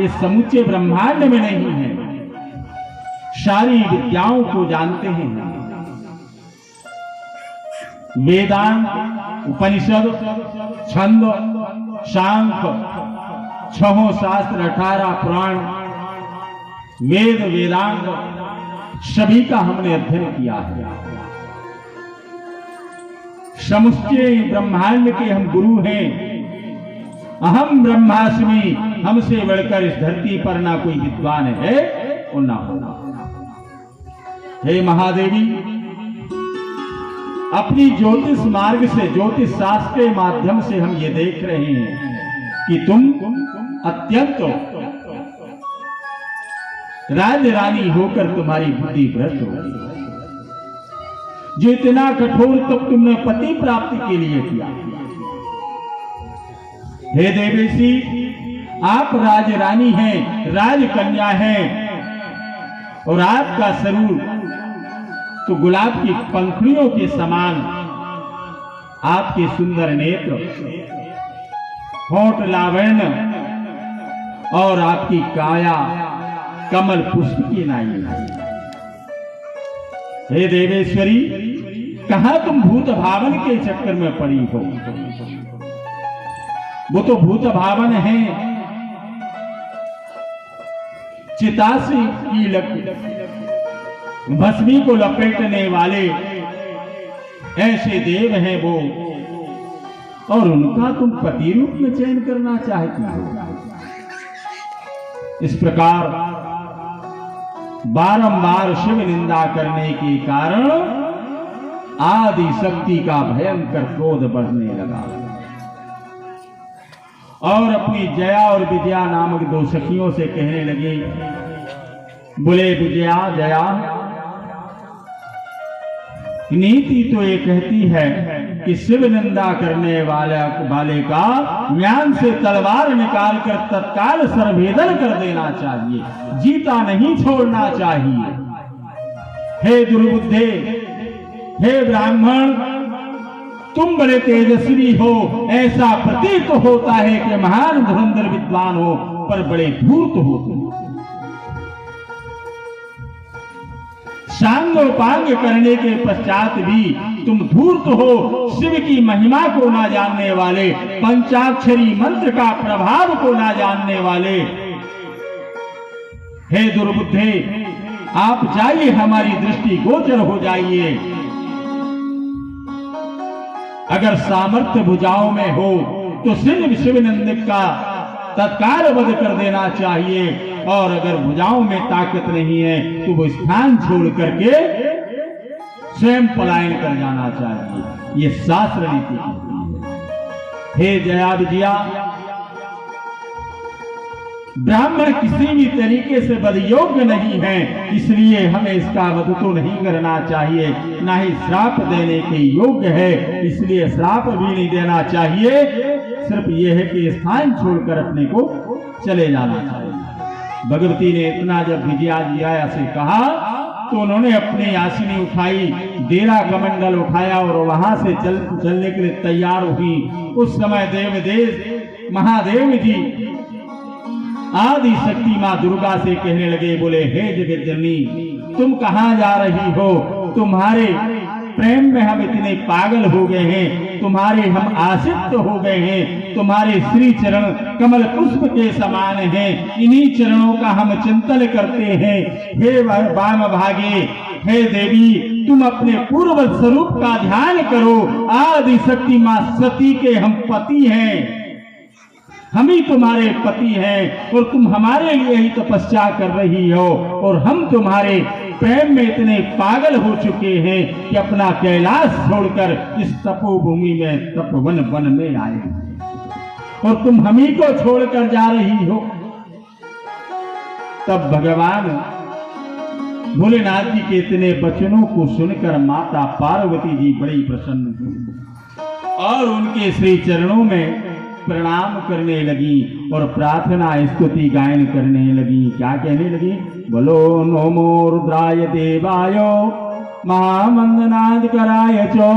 इस समूचे ब्रह्मांड में नहीं है, सारी विद्याओं को जानते हैं। वेदांत, उपनिषद, छंद, सांख्य, 6 शास्त्र, 18 पुराण, वेद, वेदांत सभी का हमने अध्ययन किया है। समूचे ब्रह्मांड के हम गुरु हैं। अहम ब्रह्मास्मि, हमसे बढ़कर इस धरती पर ना कोई विद्वान है और ना होना। हे महादेवी, अपनी ज्योतिष मार्ग से, ज्योतिष शास्त्र के माध्यम से हम ये देख रहे हैं कि तुम अत्यंत राज्य रानी होकर तुम्हारी बुद्धि भ्रष्ट हो गई। जो इतना कठोर तब तुमने पति प्राप्ति के लिए किया। हे देवेशी, आप राजरानी हैं, राजकन्या हैं, और आपका स्वरूप तो गुलाब की पंखुड़ियों के समान, आपके सुंदर नेत्र, होठ लावण्य और आपकी काया कमल पुष्प की नाई। हे देवेश्वरी, कहां तुम भूत भावन के चक्कर में पड़ी हो? वो तो भूत भावन है, चितासी की भस्मी को लपेटने वाले ऐसे देव हैं वो, और उनका तुम पति रूप में चयन करना चाहती हो। इस प्रकार बारंबार शिव निंदा करने के कारण आदि शक्ति का भयंकर क्रोध बढ़ने लगा, और अपनी जया और विजया नामक दो सखियों से कहने लगे, बोले विजया, जया, नीति तो ये कहती है कि शिव निंदा करने वाले का म्यान से तलवार निकालकर तत्काल सर्वभेदन कर देना चाहिए, जीता नहीं छोड़ना चाहिए। हे दुर्बुद्धे, हे ब्राह्मण, तुम बड़े तेजस्वी हो, ऐसा प्रतीत होता है कि महान धुरंधर विद्वान हो, पर बड़े धूर्त हो तुम। सांगोपांग करने के पश्चात भी तुम धूर्त हो, शिव की महिमा को ना जानने वाले, पंचाक्षरी मंत्र का प्रभाव को ना जानने वाले। हे दुर्बुद्धे, आप जाइए, हमारी दृष्टि गोचर हो जाइए। अगर सामर्थ्य भुजाओं में हो तो शिव नंदिक का तत्काल वध कर देना चाहिए, और अगर भुजाओं में ताकत नहीं है तो वो स्थान छोड़ करके स्वयं पलायन कर जाना चाहिए। ये शास्त्र नीति है। हे जया विजया, ब्राह्मण किसी भी तरीके से वध योग्य नहीं है, इसलिए हमें इसका वध तो नहीं करना चाहिए, ना ही श्राप देने के योग्य है, इसलिए श्राप भी नहीं देना चाहिए। सिर्फ यह है कि स्थान छोड़कर अपने को चले जाना चाहिए। भगवती ने इतना जब विजया जिया से कहा तो उन्होंने अपनी आसनी उठाई, डेरा कमंडल उठाया और वहां से चलने के लिए तैयार हुई। उस समय देवदेव महादेव जी आदि शक्ति मां दुर्गा से कहने लगे, बोले हे जगत जननी, तुम कहां जा रही हो? तुम्हारे प्रेम में हम इतने पागल हो गए हैं, तुम्हारे हम आसक्त हो गए हैं, तुम्हारे श्री चरण कमल पुष्प के समान हैं, इन्हीं चरणों का हम चिंतन करते हैं। हे वाम भागे, हे देवी, तुम अपने पूर्व स्वरूप का ध्यान करो। आदि शक्ति मां सती के हम पति हैं, हम ही तुम्हारे पति हैं, और तुम हमारे लिए ही तपस्या कर रही हो, और हम तुम्हारे प्रेम में इतने पागल हो चुके हैं कि अपना कैलाश छोड़कर इस तपोभूमि में तपवन वन में आए, और तुम हम ही को छोड़कर जा रही हो। तब भगवान भोलेनाथ जी के इतने वचनों को सुनकर माता पार्वती जी बड़ी प्रसन्न हुई और उनके श्री चरणों में प्रणाम करने लगी और प्रार्थना स्तुति गायन करने लगी। क्या कहने लगी? बोलो नमो रुद्राय देवाय महामंदनाद कराय चो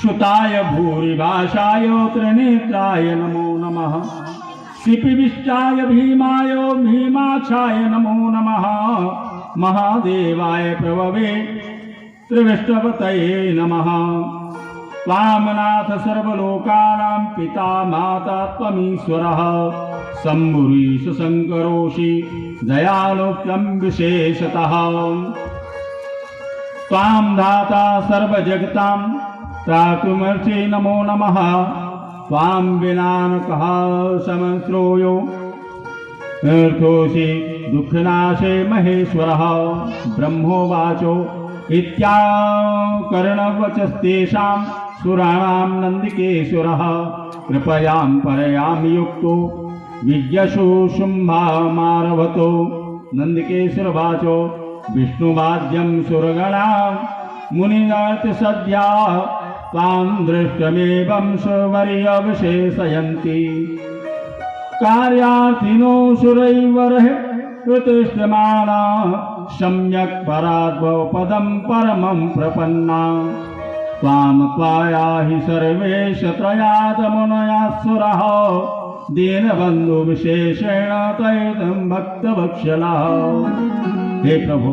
श्रुताय भूरिभाषाय त्रिनेत्राय नमो नमः शिपिविष्टाय भीमाय भीमाक्षाय नमो नमः महादेवाय प्रभवे त्रिविष्टवतये नमः वामनाथ सर्वलोकानां पिता माता त्वमीश्वरः शम्भुरीश शङ्करोषि दयालुक्यं विशेषतः त्वां दाता सर्वजगतां त्रातुमर्षि नमो नमः त्वां विनानकः समश्रोयो निर्दोषि दुःखनाशे महेश्वरः ब्रह्मोवाचो इत्याकर्णवचस्तेषां सुराणां नन्दिकेश्वरः कृपयां परयां युक्तो विज्ञशु शुम्भामारभतो। नन्दिकेश्वरवाचो विष्णुवाद्यं सुरगणां मुनिनार्तिसद्या तां दृष्टमेवं सुवर्यवशेषयन्ति। कार्यार्थिनो सुरैर्वरः प्रतिष्ठमाना सम्यक् पराद्भवपदं परमं प्रपन्ना। त्वां त्वायाहि सर्वेश त्रयादमुनयासुरः दीनबन्धु विशेषेण तैतं भक्तवत्सलः। हे प्रभु,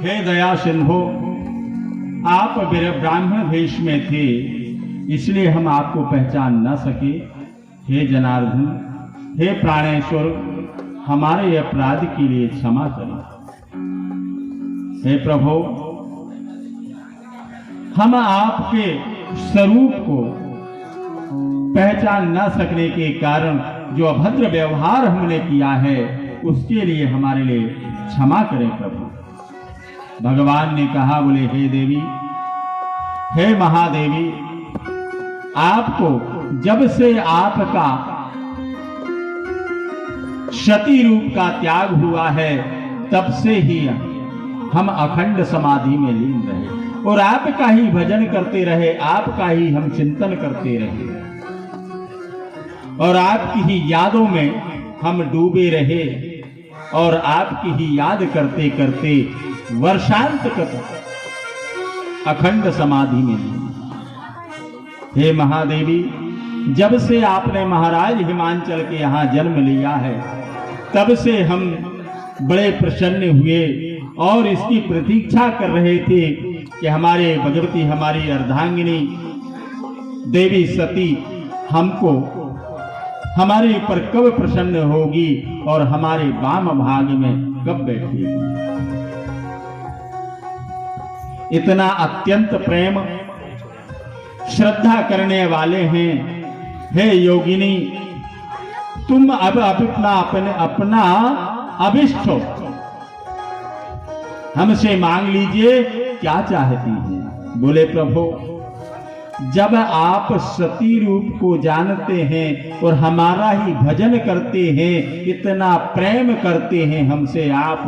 हे दया सिंधु, आप मेरे ब्राह्मण वेश में थे, इसलिए हम आपको पहचान न सके। हे जनार्दन, हे प्राणेश्वर, हमारे अपराध के लिए क्षमा करें। हे प्रभु, हम आपके स्वरूप को पहचान न सकने के कारण जो अभद्र व्यवहार हमने किया है, उसके लिए हमारे लिए क्षमा करें प्रभु। भगवान ने कहा, बोले हे देवी, हे महादेवी, आपको जब से आपका शती रूप का त्याग हुआ है, तब से ही हम अखंड समाधि में लीन रहे और आपका ही भजन करते रहे, आपका ही हम चिंतन करते रहे और आपकी ही यादों में हम डूबे रहे और आपकी ही याद करते करते वर्षांत अखंड समाधि में लीन। हे महादेवी, जब से आपने महाराज हिमांचल के यहाँ जन्म लिया है, तब से हम बड़े प्रसन्न हुए और इसकी प्रतीक्षा कर रहे थे कि हमारे भगवती, हमारी अर्धांगिनी देवी सती हमको हमारे ऊपर कब प्रसन्न होगी और हमारे वाम भाग में कब बैठेगी। इतना अत्यंत प्रेम श्रद्धा करने वाले हैं। हे योगिनी, तुम अब अपना अभिष्ट हमसे मांग लीजिए, क्या चाहती हैं। बोले प्रभु, जब आप सती रूप को जानते हैं और हमारा ही भजन करते हैं, इतना प्रेम करते हैं हमसे आप,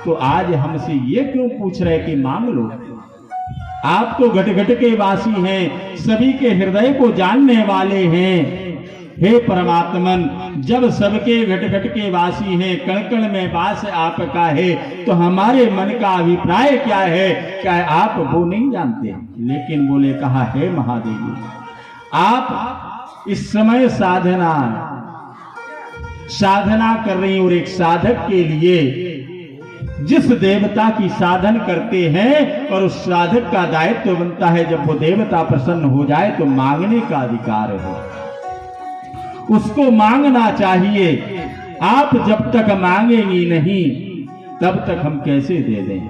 तो आज हमसे ये क्यों पूछ रहे कि मांग लो। आप तो घट घट के वासी हैं, सभी के हृदय को जानने वाले हैं। हे परमात्मन, जब सबके घट घट के वासी हैं, कण कण में वास आपका है, तो हमारे मन का अभिप्राय क्या है, क्या आप वो नहीं जानते। लेकिन बोले कहा, हे महादेवी, आप इस समय साधना कर रही और एक साधक के लिए जिस देवता की साधन करते हैं, और उस साधक का दायित्व बनता है जब वो देवता प्रसन्न हो जाए तो मांगने का अधिकार है, उसको मांगना चाहिए। आप जब तक मांगेंगी नहीं, तब तक हम कैसे दे दें।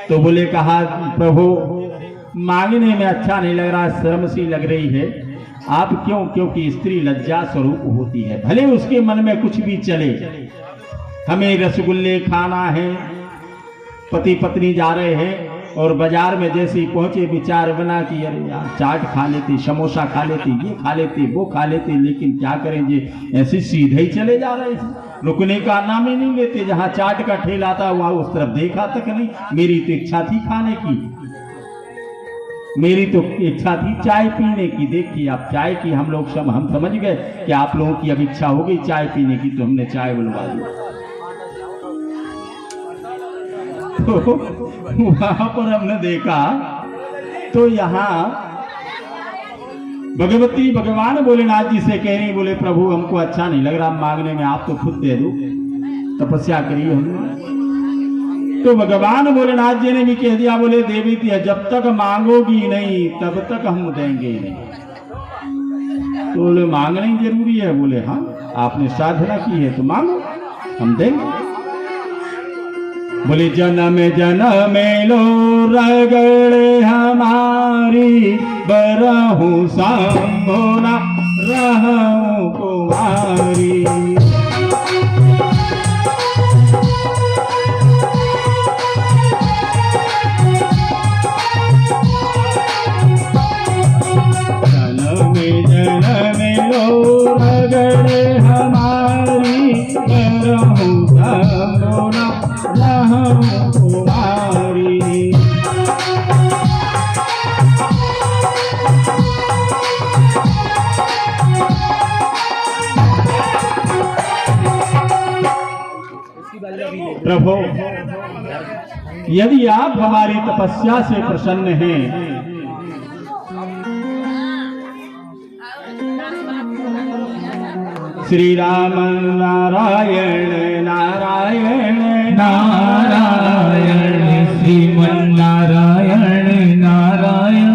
तो बोले कहा, प्रभु, मांगने में अच्छा नहीं लग रहा, शर्म सी लग रही है। आप क्यों? क्योंकि स्त्री लज्जा स्वरूप होती है, भले उसके मन में कुछ भी चले। हमें रसगुल्ले खाना है, पति पत्नी जा रहे हैं और बाजार में जैसे ही पहुंचे विचार बना कि अरे यार चाट खा लेते, समोसा खा लेते, ये खा लेते, वो खा लेते, लेकिन क्या करेंगे, ऐसे सीधे ही चले जा रहे हैं, रुकने का नाम ही नहीं लेते। जहां चाट का ठेला था वहां उस तरफ देखा तक नहीं। मेरी तो इच्छा थी खाने की, मेरी तो इच्छा थी चाय पीने की। देखिए आप, चाय की हम समझ गए कि आप लोगों की अब इच्छा हो गई चाय पीने की, तो हमने चाय बुलवा दी। तो वहां पर हमने देखा तो यहाँ भगवती भगवान भोलेनाथ जी से कह रही, बोले प्रभु हमको अच्छा नहीं लग रहा मांगने में, आप तो खुद दे दो, तपस्या करिए हमने। तो भगवान भोलेनाथ जी ने भी कह दिया, बोले देवी थी जब तक मांगोगी नहीं तब तक हम देंगे नहीं। तो बोले मांगना ही जरूरी है। बोले हाँ, आपने साधना की है तो मांगो, हम देंगे। बोले जन्म जन्म लो रगड़े हमारी, बरहू संभोना रहूं कुमारी। प्रभु यदि आप हमारी तपस्या से प्रसन्न हैं श्री राम नारायण नारायण नारायण श्रीमन नारायण नारायण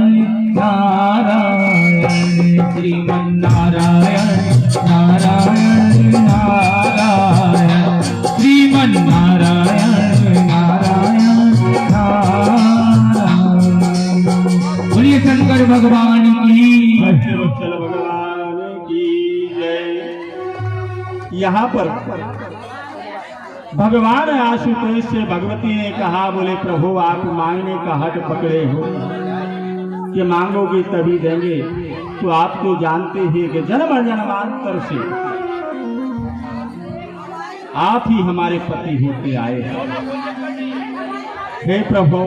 नारायण श्रीमन नारायण नारायण नारायण श्रीमन नारायण नारायण नारायण। बोलिए शंकर भगवान की वत्सल भगवान की जय। यहाँ पर भगवान आशुतोष से भगवती ने कहा, बोले प्रभु आप मांगने का हट पकड़े हो कि मांगोगे तभी देंगे, तो आप तो जानते ही कि जन्म जन्मांतर से आप ही हमारे पति होते आए हैं। हे प्रभु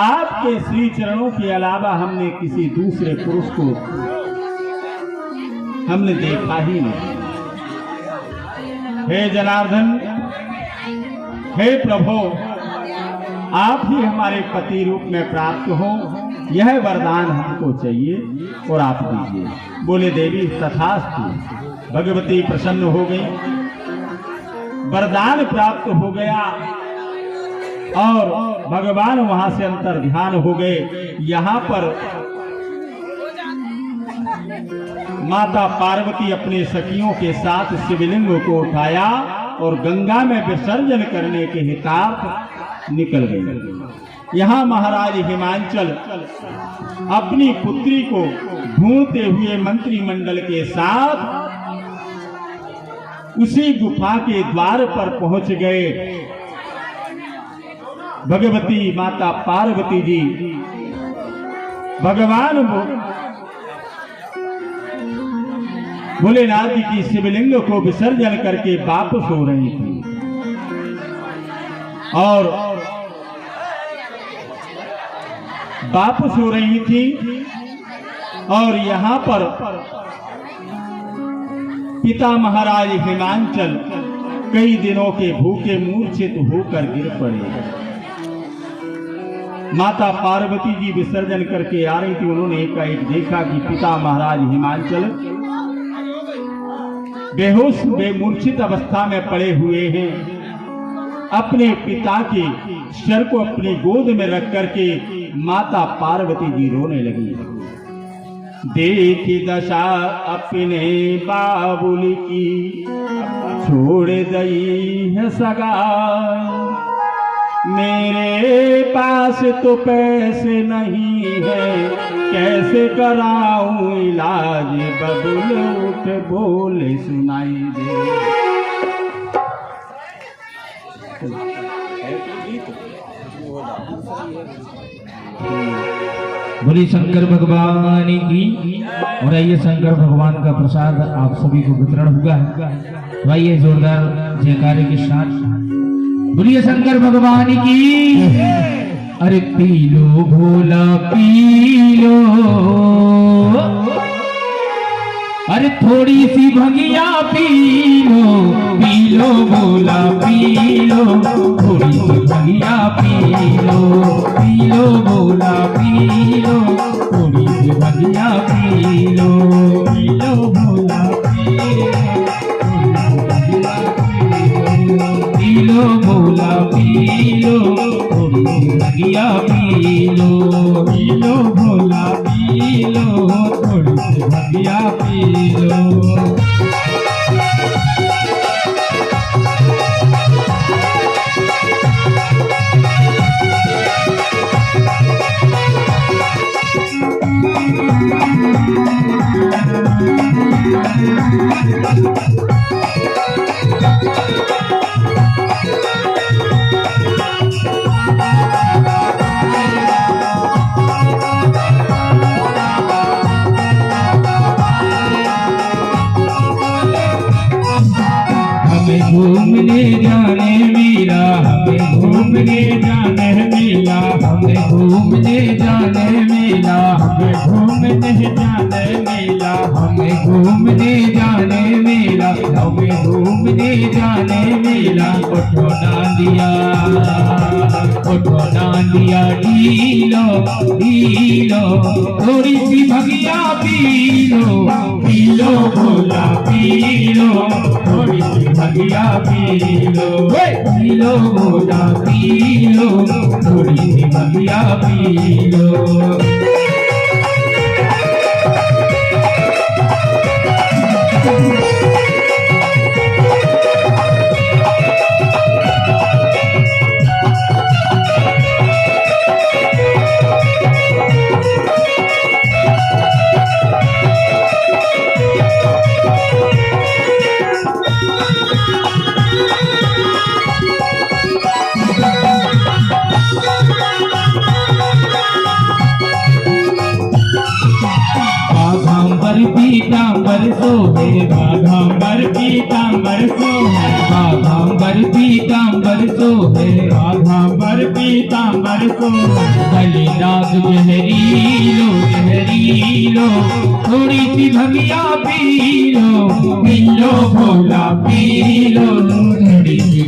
आपके श्री चरणों के अलावा हमने किसी दूसरे पुरुष को हमने देखा ही नहीं। हे जनार्दन, हे प्रभु आप ही हमारे पति रूप में प्राप्त हो, यह वरदान हमको चाहिए और आप दीजिए। बोले देवी तथास्तु। भगवती प्रसन्न हो गई, वरदान प्राप्त हो गया और भगवान वहां से अंतर ध्यान हो गए। यहाँ पर माता पार्वती अपने सखियों के साथ शिवलिंग को उठाया और गंगा में विसर्जन करने के हितार्थ निकल गई। यहाँ महाराज हिमांचल अपनी पुत्री को ढूंढते हुए मंत्रिमंडल के साथ उसी गुफा के द्वार पर पहुंच गए। भगवती माता पार्वती जी भगवान भोलेनाथ जी की शिवलिंग को विसर्जन करके वापस हो रही थी और वापस हो रही थी और यहाँ पर पिता महाराज हिमांचल कई दिनों के भूखे मूर्छित होकर गिर पड़े। माता पार्वती जी विसर्जन करके आ रही थी, उन्होंने एक देखा कि पिता महाराज हिमांचल बेहोश बेमूर्छित अवस्था में पड़े हुए हैं। अपने पिता के सिर को अपनी गोद में रख करके माता पार्वती जी रोने लगी। देखी दशा अपने बाबुल की छोड़ गई है सगाई, मेरे पास तो पैसे नहीं है कैसे कराऊं इलाज, बबुल उठ बोले सुनाई दे। बोली शंकर भगवान की। और आइए शंकर भगवान का प्रसाद आप सभी को वितरण हुआ है, तो आइए जोरदार जयकारे के साथ बोलिए शंकर भगवान की। अरे पी लो भोला पी लो, अरे थोड़ी सी भंगिया पी लो भोला पी लो, थोड़ी सी भंगिया पी लो भोला पी लो, थोड़ी सी भंगिया पी लो भोला पी लो भोला पी लो, थोड़ी सी भंगिया पी लो भोला पी लो, थोड़ी सी भंगिया पी लो। घूमने जाने मेला, हमें घूमने जाने मेला, हमें घूमने जाने मेला, हमें घूमने जाने मेला, हमें घूमने जाने मेला, हम में घूमने जाने मेला उठो डांडिया ढीलो ढीलो थोड़ी सी भगिया पीलो भोला पीलो थोड़ी सी भगिया पीलो भोला पीलो थोड़ी सी भगिया पीलो। पीतांबर सोहे बाघांबर पीतांबर सोहे बाघांबर पीतांबर सोहे बाघांबर पीतांबर सोहे गलीनाग जहरीलो थोड़ी सी भगिया पीलो भोला पीलो